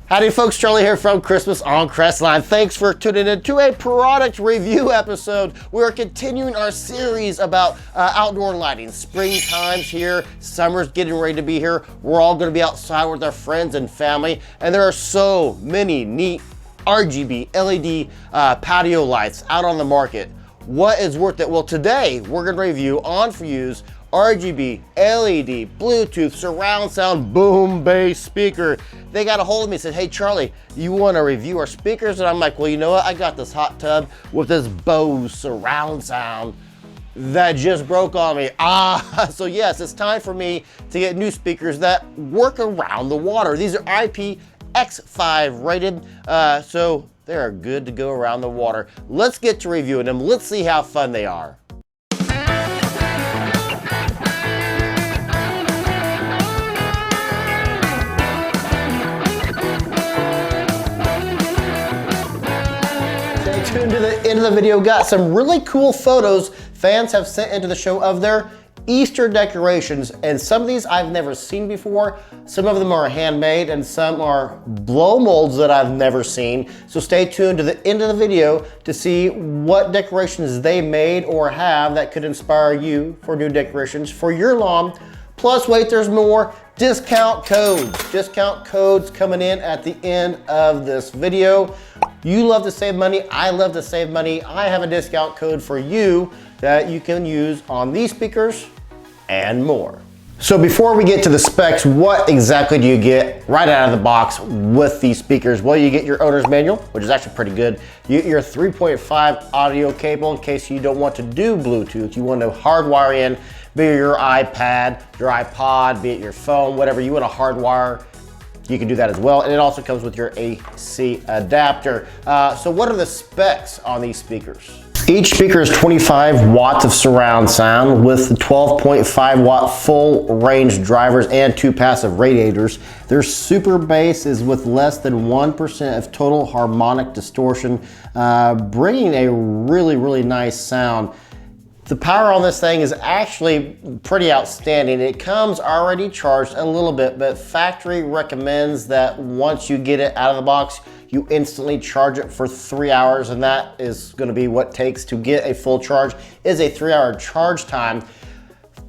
Howdy folks, Charlie here from Christmas on Crestline. Thanks for tuning in to a product review episode. We're continuing our series about outdoor lighting. Springtime's here, summer's getting ready to be here. We're all gonna be outside with our friends and family, and there are so many neat RGB LED patio lights out on the market. What is worth it? Well, today we're gonna review Onforu's RGB LED Bluetooth surround sound boom bass speaker. They got a hold of me and said, hey Charlie, you want to review our speakers? And I'm like, well, you know what? I got this hot tub with this Bose surround sound that just broke on me. So yes, it's time for me to get new speakers that work around the water. These are IPX5 rated, so they are good to go around the water. Let's get to reviewing them. Let's see how fun they are. Tuned to the end of the video, got some really cool photos fans have sent into the show of their Easter decorations, and some of these I've never seen before. Some of them are handmade and some are blow molds that I've never seen. So stay tuned to the end of the video to see what decorations they made or have that could inspire you for new decorations for your lawn. Plus, wait, there's more discount codes. Discount codes coming in at the end of this video. You love to save money, I love to save money. I have a discount code for you that you can use on these speakers and more. So before we get to the specs, what exactly do you get right out of the box with these speakers? Well, you get your owner's manual, which is actually pretty good. You get your 3.5 audio cable in case you don't want to do Bluetooth. You want to hardwire in, be it your iPad, your iPod, be it your phone, whatever you want to hardwire. You can do that as well, and it also comes with your AC adapter. So what are the specs on these speakers? Each speaker is 25 watts of surround sound with 12.5 watt full range drivers and 2 passive radiators. Their super bass is with less than 1% of total harmonic distortion, bringing a really nice sound. The power on this thing is actually pretty outstanding. It comes already charged a little bit, but factory recommends that once you get it out of the box, you instantly charge it for 3 hours, and that is gonna be what it takes to get a full charge, is a 3-hour charge time.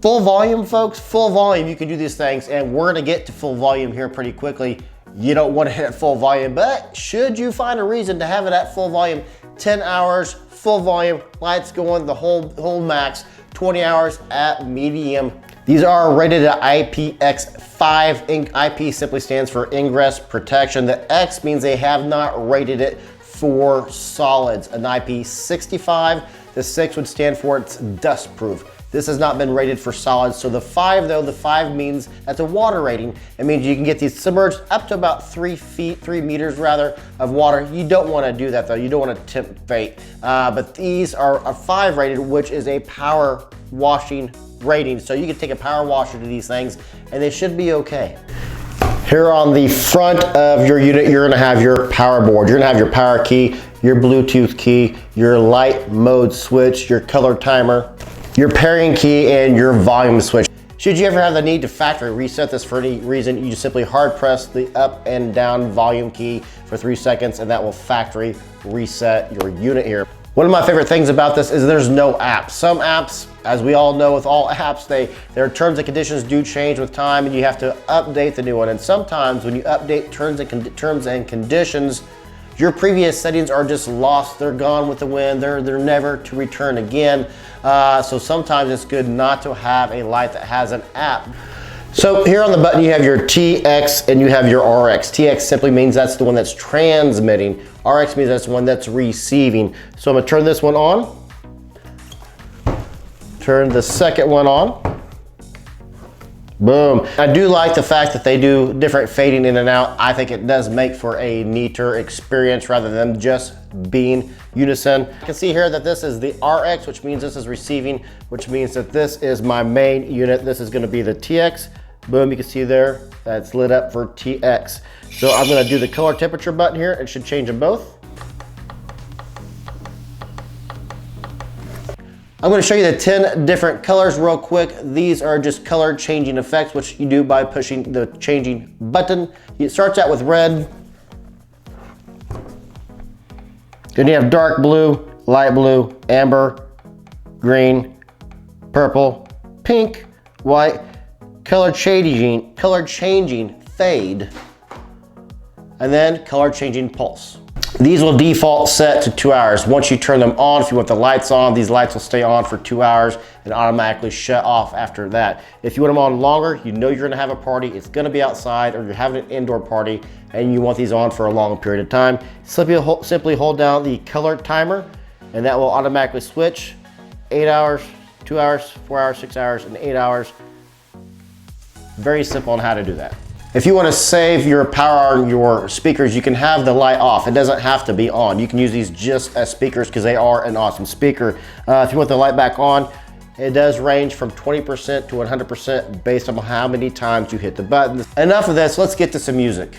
Full volume, folks, full volume, you can do these things, and we're gonna get to full volume here pretty quickly. You don't want to hit full volume, but should you find a reason to have it at full volume, 10 hours, full volume, lights going the whole max, 20 hours at medium. These are rated at IPX5. IP simply stands for ingress protection. The X means they have not rated it for solids. An IP65, the 6 would stand for it's dust proof. This has not been rated for solids. So the 5 though, the 5 means that's a water rating. It means you can get these submerged up to about 3 meters rather of water. You don't want to do that though. You don't want to tempt fate. But these are a 5 rated, which is a power washing rating. So you can take a power washer to these things and they should be okay. Here on the front of your unit, you're gonna have your power board. You're gonna have your power key, your Bluetooth key, your light mode switch, your color timer, your pairing key, and your volume switch. Should you ever have the need to factory reset this for any reason, you just simply hard press the up and down volume key for 3 seconds and that will factory reset your unit here. One of my favorite things about this is there's no app. Some apps, as we all know with all apps, their terms and conditions do change with time and you have to update the new one. And sometimes when you update terms and conditions, your previous settings are just lost. They're gone with the wind. They're never to return again. So sometimes it's good not to have a light that has an app. So here on the button you have your TX and you have your RX. TX simply means that's the one that's transmitting. RX means that's the one that's receiving. So I'm gonna turn this one on. Turn the second one on. Boom. I do like the fact that they do different fading in and out. I think it does make for a neater experience rather than just being unison. You can see here that this is the RX, which means this is receiving, which means that this is my main unit. This is gonna be the TX. Boom, you can see there, that's lit up for TX. So I'm gonna do the color temperature button here. It should change them both. I'm going to show you the 10 different colors real quick. These are just color changing effects, which you do by pushing the changing button. It starts out with red, Then you have dark blue, light blue, amber, green, purple, pink, white, color changing fade, and then color changing pulse. These will default set to 2 hours. Once you turn them on, if you want the lights on, these lights will stay on for 2 hours and automatically shut off after that. If you want them on longer, you know you're gonna have a party, it's gonna be outside, or you're having an indoor party and you want these on for a long period of time, simply hold down the color timer and that will automatically switch. 8 hours, 2 hours, 4 hours, 6 hours, and 8 hours. Very simple on how to do that. If you want to save your power on your speakers, you can have the light off. It doesn't have to be on. You can use these just as speakers because they are an awesome speaker. If you want the light back on, it does range from 20% to 100% based on how many times you hit the button. Enough of this, let's get to some music.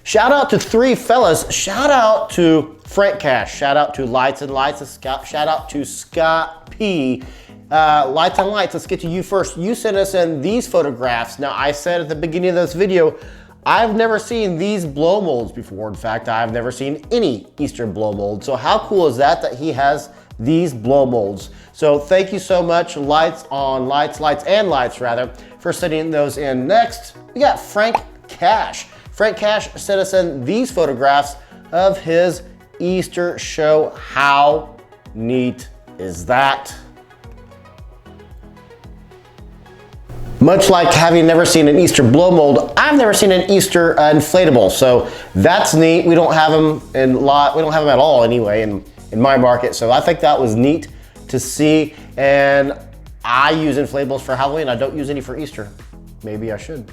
Shout out to three fellas. Shout out to Frank Cash. Shout out to Lights and Lights. Shout out to Scott P. Lights and Lights, let's get to you first. You sent us in these photographs. Now, I said at the beginning of this video, I've never seen these blow molds before. In fact, I've never seen any Easter blow molds. So how cool is that he has these blow molds? So thank you so much, Lights and Lights rather, for sending those in. Next, we got Frank Cash. Frank Cash sent us in these photographs of his Easter show. How neat is that? Much like having never seen an Easter blow mold, I've never seen an Easter inflatable. So that's neat. We don't have them we don't have them at all anyway in my market. So I think that was neat to see. And I use inflatables for Halloween. I don't use any for Easter. Maybe I should.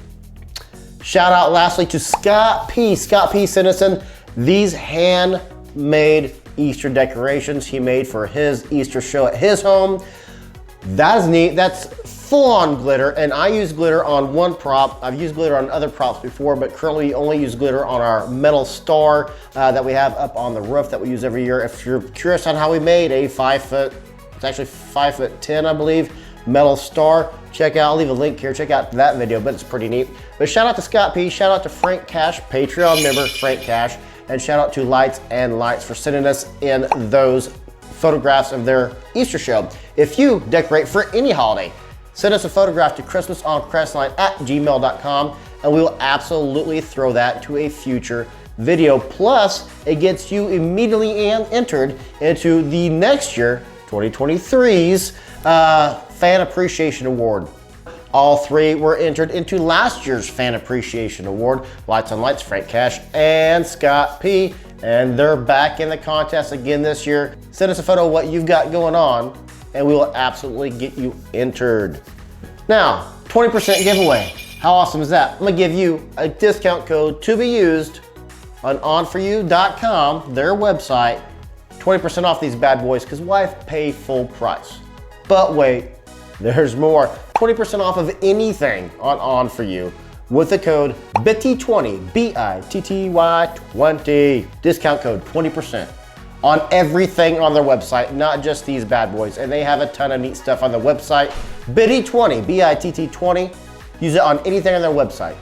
Shout out lastly to Scott P. Scott P sent us in these handmade Easter decorations he made for his Easter show at his home. That is neat. That's full-on glitter, and I use glitter on one prop. I've used glitter on other props before, but currently we only use glitter on our metal star that we have up on the roof that we use every year. If you're curious on how we made a 5 foot, it's actually 5'10", I believe, metal star, check out, I'll leave a link here, check out that video, but it's pretty neat. But shout out to Scott P, shout out to Frank Cash, Patreon member Frank Cash, and shout out to Lights and Lights for sending us in those photographs of their Easter show. If you decorate for any holiday, send us a photograph to christmasonCrestline@gmail.com and we will absolutely throw that to a future video. Plus, it gets you immediately entered into the next year, 2023's Fan Appreciation Award. All three were entered into last year's Fan Appreciation Award. Lights on Lights, Frank Cash, and Scott P. And they're back in the contest again this year. Send us a photo of what you've got going on and we will absolutely get you entered. Now, 20% giveaway. How awesome is that? I'm gonna give you a discount code to be used on onforu.com, their website. 20% off these bad boys, because why pay full price? But wait, there's more. 20% off of anything on Onforu with the code BITTY20, BITTY20. Discount code 20% on everything on their website, not just these bad boys. And they have a ton of neat stuff on the website. BITTY20, BITT20. Use it on anything on their website.